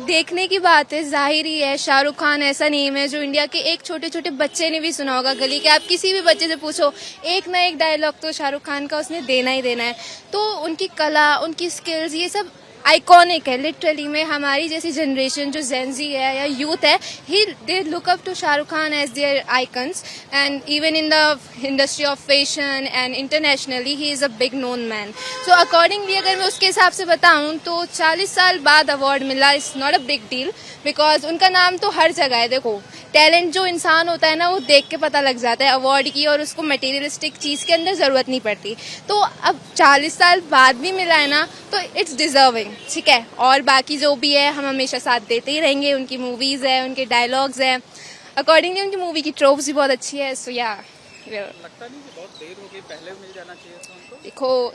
देखने की बात है, जाहिर ही है शाहरुख खान ऐसा नेम है जो इंडिया के एक छोटे छोटे बच्चे ने भी सुना होगा। गली के आप किसी भी बच्चे से पूछो, एक ना एक डायलॉग तो शाहरुख खान का उसने देना ही देना है। तो उनकी कला, उनकी स्किल्स, ये सब आइकॉनिक है लिटरली में। हमारी जैसी जनरेशन जो जेनजी है या यूथ है, he they look up to Shahrukh Khan as their icons, and even in the industry of fashion and internationally he is a big known man. So accordingly अगर मैं उसके हिसाब से बताऊं तो 40 साल बाद अवार्ड मिला is not a big deal, because उनका नाम तो हर जगह है। देखो, टैलेंट जो इंसान होता है ना, वो देख के पता लग जाता है अवार्ड की, और उसको मटेरियलिस्टिक चीज़ के अंदर ज़रूरत नहीं पड़ती। तो अब 40 साल बाद भी मिला है ना, तो इट्स डिजर्विंग, ठीक है। और बाकी जो भी है, हम हमेशा साथ देते ही रहेंगे। उनकी मूवीज़ है, उनके डायलॉग्स हैं, अकॉर्डिंगली उनकी मूवी की ट्रोप्स भी बहुत अच्छी है। सो या लगता नहीं कि बहुत देर हो गई, पहले मिल जाना चाहिए था उनको? देखो,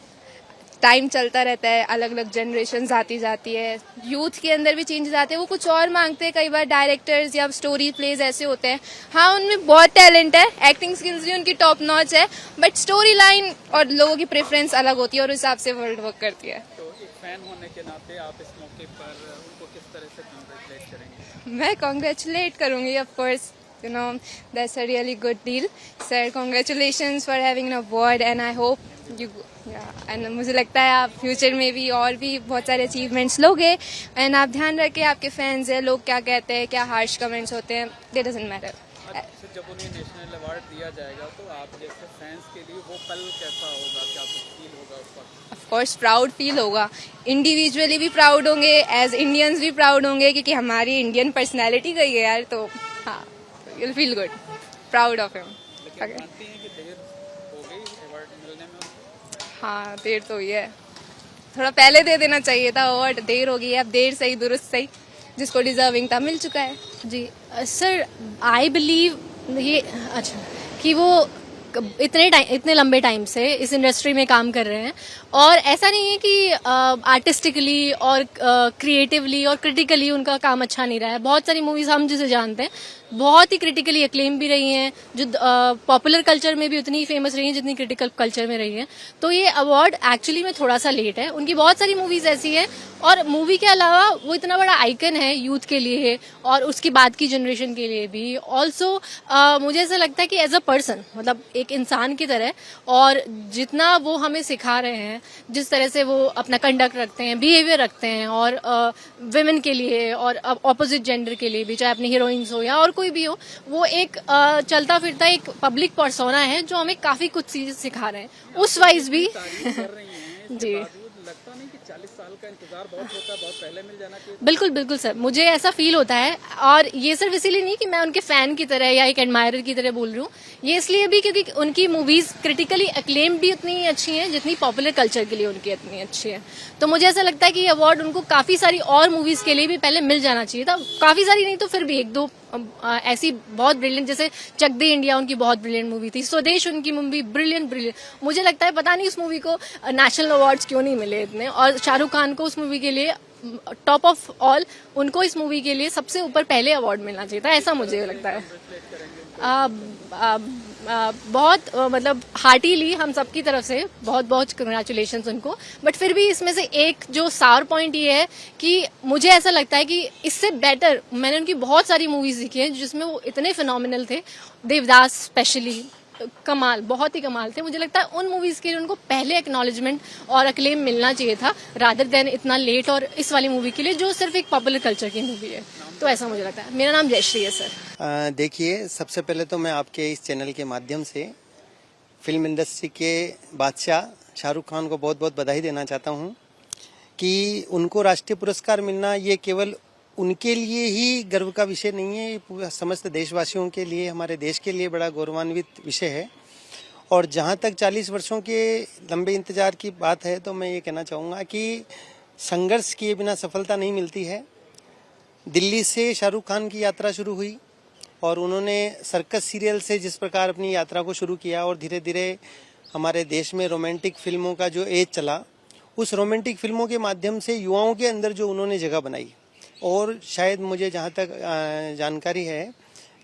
टाइम चलता रहता है, अलग अलग जनरेशन आती जाती है, यूथ के अंदर भी चेंजेस आते हैं, वो कुछ और मांगते हैं। कई बार डायरेक्टर्स या स्टोरी प्लेज ऐसे होते हैं, हाँ उनमें बहुत टैलेंट है, एक्टिंग स्किल्स भी उनकी टॉप नॉच है, बट स्टोरी लाइन और लोगों की प्रेफरेंस अलग होती है और उस हिसाब से वर्ल्ड वर्क करती है। तो एक फैन होने के नाते आप इस मौके पर उनको किस तरह से कांग्रेचुलेट करेंगे? मैं कॉन्ग्रेचुलेट करूंगी, of course, you know, that's a really good deal. Sir, congratulations for having an award and I hope you, and मुझे लगता है आप फ्यूचर में भी और भी बहुत सारे अचीवमेंट्स लोगे। एंड आप ध्यान रखें, आपके फैंस हैं, लोग क्या कहते हैं, क्या हार्श कमेंट्स होते हैं, दैट डजंट मैटर। जब उन्हें नेशनल अवार्ड दिया जाएगा तो आप जैसे फैंस के लिए वो पल कैसा होगा, क्या फील होगा उस वक्त? ऑफ कोर्स प्राउड फील होगा, इंडिविजुअली भी प्राउड होंगे, एज इंडियंस भी प्राउड होंगे, क्योंकि हमारी इंडियन पर्सनैलिटी गई है यार। तो हाँ, you'll feel good, proud of him. लेकिन मानती हैं कि देर हो गई अवार्ड मिलने में? हाँ, देर तो हुई है, थोड़ा पहले दे देना चाहिए था अवार्ड, देर हो गई है। अब देर सही दुरुस्त सही, जिसको डिजर्विंग था मिल चुका है। जी सर, आई बिलीव ये अच्छा कि वो इतने लंबे टाइम से इस इंडस्ट्री में काम कर रहे हैं, और ऐसा नहीं है कि आर्टिस्टिकली और क्रिएटिवली और क्रिटिकली उनका काम अच्छा नहीं रहा है। बहुत सारी मूवीज हम जिसे जानते हैं बहुत ही क्रिटिकली एक्लेम भी रही हैं, जो पॉपुलर कल्चर में भी उतनी ही फेमस रही हैं जितनी क्रिटिकल कल्चर में रही हैं। तो ये अवार्ड एक्चुअली में थोड़ा सा लेट है। उनकी बहुत सारी मूवीज ऐसी हैं, और मूवी के अलावा वो इतना बड़ा आइकन है यूथ के लिए और उसके बाद की जनरेशन के लिए भी। ऑल्सो मुझे ऐसा लगता है कि एज अ पर्सन, मतलब एक इंसान की तरह, और जितना वो हमें सिखा रहे हैं, जिस तरह से वो अपना कंडक्ट रखते हैं, बिहेवियर रखते हैं, और विमेन के लिए और ऑपोजिट जेंडर के लिए भी, चाहे अपनी हीरोइंस हो या और कोई भी हो, वो एक चलता फिरता एक पब्लिक पर्सोना है जो हमें काफी कुछ चीजें सिखा रहे हैं उस वाइज भी। जी, लगता नहीं कि 40 साल का इंतजार बहुत होता है, बहुत पहले मिल जाना चाहिए? बिल्कुल बिल्कुल सर, मुझे ऐसा फील होता है, और ये सिर्फ इसीलिए नहीं कि मैं उनके फैन की तरह या एक एडमायरर की तरह बोल रही हूँ, ये इसलिए भी क्योंकि उनकी मूवीज क्रिटिकली अक्लेम भी उतनी ही अच्छी हैं जितनी पॉपुलर कल्चर के लिए उनकी इतनी अच्छी है। तो मुझे ऐसा लगता है कि ये अवार्ड उनको काफी सारी और मूवीज के लिए भी पहले मिल जाना चाहिए था। काफी सारी नहीं तो फिर भी एक दो ऐसी बहुत ब्रिलियंट, जैसे चक दे इंडिया उनकी बहुत ब्रिलियंट मूवी थी, स्वदेश उनकी मूवी ब्रिलियंट। मुझे लगता है पता नहीं उस मूवी को नेशनल अवार्ड्स क्यों नहीं मिले इतने, और शाहरुख खान को उस मूवी के लिए टॉप ऑफ ऑल, उनको इस मूवी के लिए सबसे ऊपर पहले अवार्ड मिलना चाहिए था, ऐसा मुझे लगता है। बहुत मतलब हार्टीली हम सबकी तरफ से बहुत बहुत कंग्रेचुलेशंस उनको। बट फिर भी इसमें से एक जो सार पॉइंट ये है कि मुझे ऐसा लगता है कि इससे बेटर मैंने उनकी बहुत सारी मूवीज देखी हैं जिसमें वो इतने फिनोमिनल थे। देवदास स्पेशली कमाल, बहुत ही कमाल थे। मुझे लगता है उन मूवीज के लिए उनको पहले एक्नॉलेजमेंट और अक्लेम मिलना चाहिए था, रादर देन इतना लेट, और इस वाली मूवी के लिए जो सिर्फ एक पॉपुलर कल्चर की मूवी है। तो ऐसा मुझे लगता है। मेरा नाम जयश्री है सर। देखिए, सबसे पहले तो मैं आपके इस चैनल के माध्यम से फिल्म इंडस्ट्री के बादशाह शाहरुख खान को बहुत बहुत बधाई देना चाहता हूँ कि उनको राष्ट्रीय पुरस्कार मिलना ये केवल उनके लिए ही गर्व का विषय नहीं है, पूरा समस्त देशवासियों के लिए, हमारे देश के लिए बड़ा गौरवान्वित विषय है। और जहाँ तक 40 वर्षों के लंबे इंतजार की बात है, तो मैं ये कहना चाहूँगा कि संघर्ष किए बिना सफलता नहीं मिलती है। दिल्ली से शाहरुख खान की यात्रा शुरू हुई, और उन्होंने सर्कस सीरियल से जिस प्रकार अपनी यात्रा को शुरू किया, और धीरे धीरे हमारे देश में रोमांटिक फिल्मों का जो एज चला, उस रोमांटिक फिल्मों के माध्यम से युवाओं के अंदर जो उन्होंने जगह बनाई। और शायद मुझे जहाँ तक जानकारी है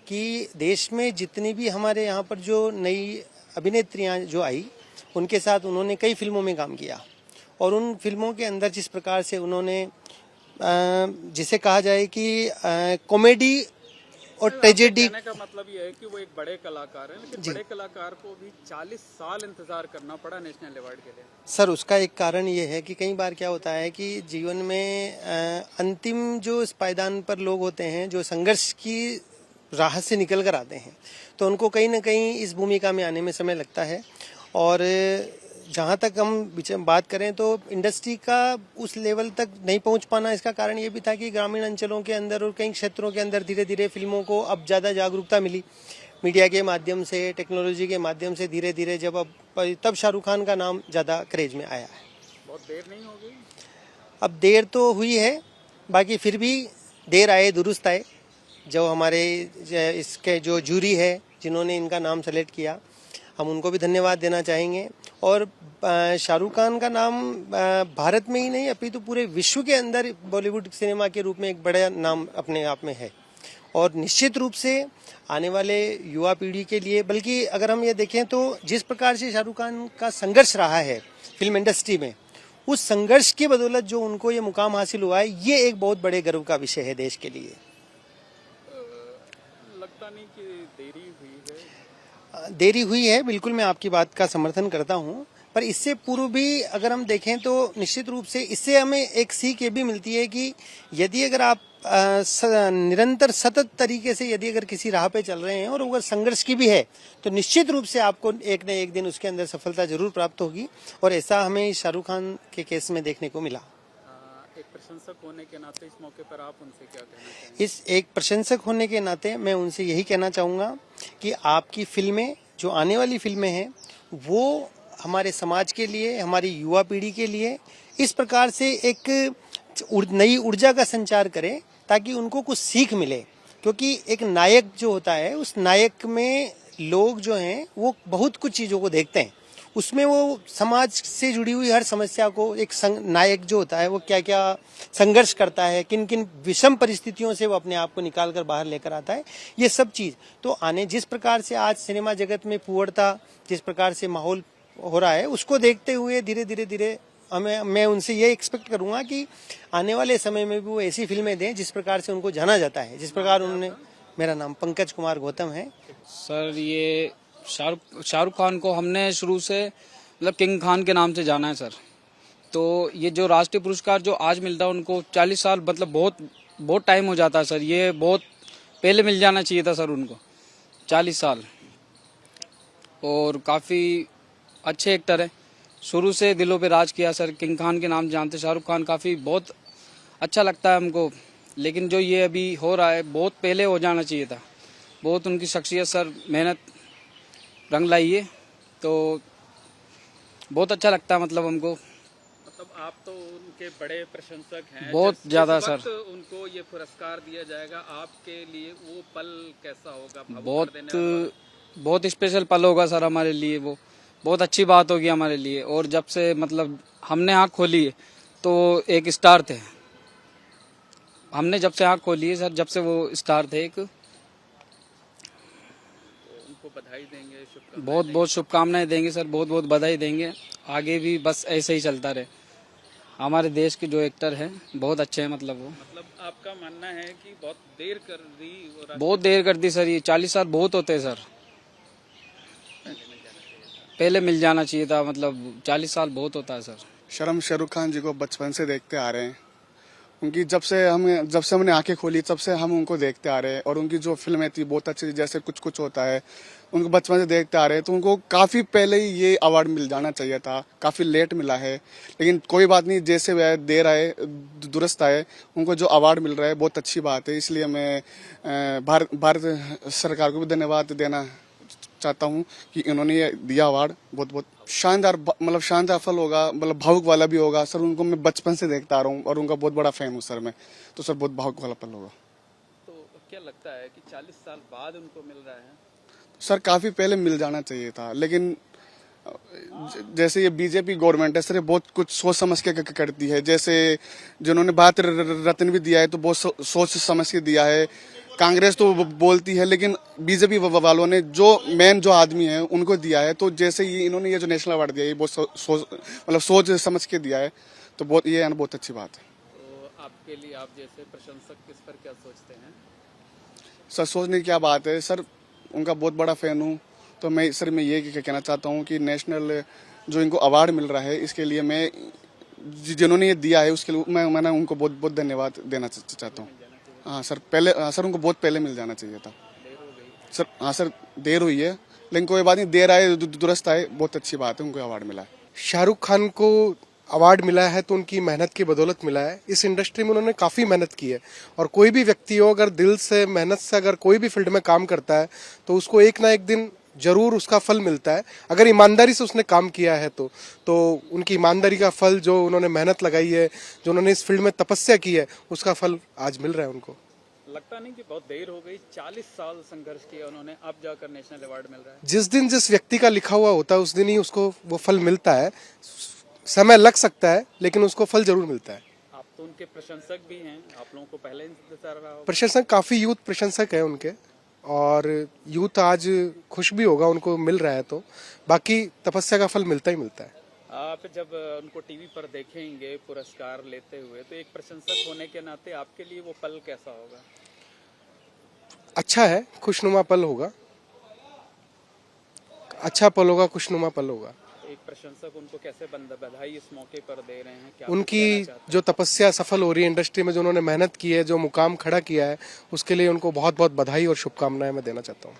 कि देश में जितनी भी हमारे यहाँ पर जो नई अभिनेत्रियाँ जो आई, उनके साथ उन्होंने कई फिल्मों में काम किया, और उन फिल्मों के अंदर जिस प्रकार से उन्होंने जिसे कहा जाए कि कॉमेडी और ट्रेजेडी। कहने का मतलब ये है कि वो एक बड़े कलाकार हैं, लेकिन बड़े कलाकार को भी 40 साल इंतजार करना पड़ा नेशनल अवार्ड के लिए। सर उसका एक कारण ये है कि कई बार क्या होता है कि जीवन में अंतिम जो इस पायदान पर लोग होते हैं, जो संघर्ष की राह से निकल कर आते हैं, तो उनको कहीं ना कहीं इस भूमिका में आने में समय लगता है। और जहाँ तक हम बात करें तो इंडस्ट्री का उस लेवल तक नहीं पहुँच पाना, इसका कारण ये भी था कि ग्रामीण अंचलों के अंदर और कई क्षेत्रों के अंदर धीरे धीरे फिल्मों को अब ज़्यादा जागरूकता मिली मीडिया के माध्यम से, टेक्नोलॉजी के माध्यम से। धीरे धीरे तब शाहरुख खान का नाम ज़्यादा क्रेज में आया है। बहुत देर नहीं हो गई? अब देर तो हुई है, बाकी फिर भी देर आए दुरुस्त आए। जो हमारे इसके जो जूरी है जिन्होंने इनका नाम सेलेक्ट किया, हम उनको भी धन्यवाद देना चाहेंगे। और शाहरुख खान का नाम भारत में ही नहीं अपितु पूरे विश्व के अंदर बॉलीवुड सिनेमा के रूप में एक बड़ा नाम अपने आप में है। और निश्चित रूप से आने वाले युवा पीढ़ी के लिए, बल्कि अगर हम ये देखें तो जिस प्रकार से शाहरुख खान का संघर्ष रहा है फिल्म इंडस्ट्री में, उस संघर्ष की बदौलत जो उनको ये मुकाम हासिल हुआ है, ये एक बहुत बड़े गर्व का विषय है देश के लिए। लगता नहीं कि देरी हुई है? देरी हुई है, बिल्कुल मैं आपकी बात का समर्थन करता हूं, पर इससे पूर्व भी अगर हम देखें तो निश्चित रूप से इससे हमें एक सीख ये भी मिलती है कि यदि अगर आप निरंतर सतत तरीके से यदि अगर किसी राह पे चल रहे हैं और अगर संघर्ष की भी है, तो निश्चित रूप से आपको एक न एक दिन उसके अंदर सफलता जरूर प्राप्त होगी। और ऐसा हमें शाहरुख खान के केस में देखने को मिला। एक प्रशंसक होने के नाते इस मौके पर आप उनसे क्या कहना चाहेंगे? इस एक प्रशंसक होने के नाते मैं उनसे यही कहना चाहूँगा कि आपकी फिल्में, जो आने वाली फिल्में हैं, वो हमारे समाज के लिए, हमारी युवा पीढ़ी के लिए इस प्रकार से एक नई ऊर्जा का संचार करें ताकि उनको कुछ सीख मिले। क्योंकि एक नायक जो होता है, उस नायक में लोग जो हैं वो बहुत कुछ चीज़ों को देखते हैं, उसमें वो समाज से जुड़ी हुई हर समस्या को एक नायक जो होता है वो क्या क्या संघर्ष करता है, किन किन विषम परिस्थितियों से वो अपने आप को निकाल कर बाहर लेकर आता है, ये सब चीज़ तो जिस प्रकार से आज सिनेमा जगत में पुअरता, जिस प्रकार से माहौल हो रहा है, उसको देखते हुए धीरे धीरे मैं उनसे ये एक्सपेक्ट करूंगा कि आने वाले समय में भी वो ऐसी फिल्में दें जिस प्रकार से उनको जाना जाता है, जिस प्रकार उन्होंने। मेरा नाम पंकज कुमार गौतम है। सर ये शाहरुख खान को हमने शुरू से मतलब किंग खान के नाम से जाना है सर। तो ये जो राष्ट्रीय पुरस्कार जो आज मिलता है उनको 40 साल मतलब बहुत टाइम हो जाता है सर। ये बहुत पहले मिल जाना चाहिए था सर उनको, 40 साल। और काफ़ी अच्छे एक्टर है, शुरू से दिलों पे राज किया सर। किंग खान के नाम जानते शाहरुख खान, काफ़ी बहुत अच्छा लगता है हमको। लेकिन जो ये अभी हो रहा है बहुत पहले हो जाना चाहिए था। बहुत उनकी शख्सियत सर, मेहनत रंग लाई है, तो बहुत अच्छा लगता है मतलब हमको। मतलब आप तो उनके बड़े प्रशंसक हैं। बहुत ज़्यादा सर। उनको ये पुरस्कार दिया जाएगा, आपके लिए वो पल कैसा होगा? बहुत स्पेशल पल होगा सर हमारे लिए। वो बहुत अच्छी बात होगी हमारे लिए। और जब से मतलब हमने आँख खोली है तो एक स्टार थे, हमने जब से आँख खोली है सर, जब से वो स्टार थे एक। उनको बधाई देंगे, शुभकामनाएं बहुत शुभकामनाएं देंगे सर, बहुत बधाई देंगे। आगे भी बस ऐसे ही चलता रहे। हमारे देश के जो एक्टर हैं बहुत अच्छे हैं मतलब वो। मतलब आपका मानना है कि बहुत देर कर दी? बहुत देर कर दी सर। ये 40 साल बहुत होते हैं सर, पहले मिल जाना चाहिए था। मतलब 40 साल बहुत होता है सर। शर्म शाहरुख खान जी को बचपन से देखते आ रहे हैं। उनकी जब से हमने आंखें खोली तब से हम उनको देखते आ रहे हैं। और उनकी जो फिल्में थी बहुत अच्छी, जैसे कुछ कुछ होता है, उनको बचपन से देखते आ रहे हैं। तो उनको काफ़ी पहले ही ये अवार्ड मिल जाना चाहिए था, काफ़ी लेट मिला है। लेकिन कोई बात नहीं, जैसे वह देर आए दुरुस्त आए, उनको जो अवार्ड मिल रहा है बहुत अच्छी बात है। इसलिए मैं भारत सरकार को भी धन्यवाद देना चाहता हूँ कि इन्होंने ये दिया अवार्ड। बहुत शानदार, मतलब शानदार फल होगा, मतलब भावुक वाला भी होगा सर। उनको मैं बचपन से देखता आ रहा हूँ और उनका बहुत बड़ा फैन हूँ सर मैं। तो सर बहुत भावुक वाला पल होगा। तो क्या लगता है कि 40 साल बाद उनको मिल रहा है? सर काफी पहले मिल जाना चाहिए था, लेकिन जैसे ये बीजेपी गवर्नमेंट है सर, ये बहुत कुछ सोच समझ के करती है। जैसे जिन्होंने भारत रत्न भी दिया है तो बहुत सोच समझ के दिया है। कांग्रेस तो बोलती है, लेकिन बीजेपी वालों ने जो मेन जो आदमी है उनको दिया है। तो जैसे ये इन्होंने ये जो नेशनल अवार्ड दिया है, ये बहुत सोच समझ के दिया है। तो बहुत अच्छी बात है। तो आपके लिए, आप जैसे प्रशंसक इस पर क्या सोचते हैं? सर सोचने की क्या बात है सर, उनका बहुत बड़ा फैन हूँ। तो मैं ये कहना चाहता हूँ कि नेशनल जो इनको अवार्ड मिल रहा है इसके लिए मैं जिन्होंने ये दिया है उसके लिए मैंने उनको बहुत बहुत धन्यवाद देना चाहता हूँ। हाँ सर, सर उनको बहुत पहले मिल जाना चाहिए था सर। हाँ सर, देर हुई है लेकिन कोई बात नहीं, देर आए दुरुस्त आए, बहुत अच्छी बात है, उनको अवार्ड मिला है। शाहरुख खान को अवार्ड मिला है तो उनकी मेहनत की बदौलत मिला है। इस इंडस्ट्री में उन्होंने काफ़ी मेहनत की है और कोई भी व्यक्ति हो अगर दिल से मेहनत से अगर कोई भी फील्ड में काम करता है तो उसको एक ना एक दिन जरूर उसका फल मिलता है। अगर ईमानदारी से उसने काम किया है तो उनकी ईमानदारी का फल, जो उन्होंने मेहनत लगाई है, जो उन्होंने इस फील्ड में तपस्या की है, उसका फल आज मिल रहा है उनको। लगता नहीं कि बहुत देर हो गई? 40 साल संघर्ष किया उन्होंने, अब जाकर नेशनल अवार्ड मिल रहा है। जिस दिन जिस व्यक्ति का लिखा हुआ होता है उस दिन ही उसको वो फल मिलता है। समय लग सकता है लेकिन उसको फल जरूर मिलता है। आप तो उनके प्रशंसक भी हैं, आप लोगों को पहले इंतजार रहा होगा। प्रशंसक काफी यूथ प्रशंसक है उनके, और यूथ आज खुश भी होगा उनको मिल रहा है, तो बाकी तपस्या का फल मिलता ही मिलता है। आप जब उनको टीवी पर देखेंगे पुरस्कार लेते हुए तो एक प्रशंसक होने के नाते आपके लिए वो पल कैसा होगा? अच्छा है, खुशनुमा पल होगा, अच्छा पल होगा, खुशनुमा पल होगा। एक प्रशंसक उनको कैसे बधाई इस मौके पर दे रहे हैं? क्या उनकी कहना चाहते हैं? जो तपस्या सफल हो रही है इंडस्ट्री में, जो उन्होंने मेहनत की है, जो मुकाम खड़ा किया है, उसके लिए उनको बहुत बहुत बधाई और शुभकामनाएं मैं देना चाहता हूँ।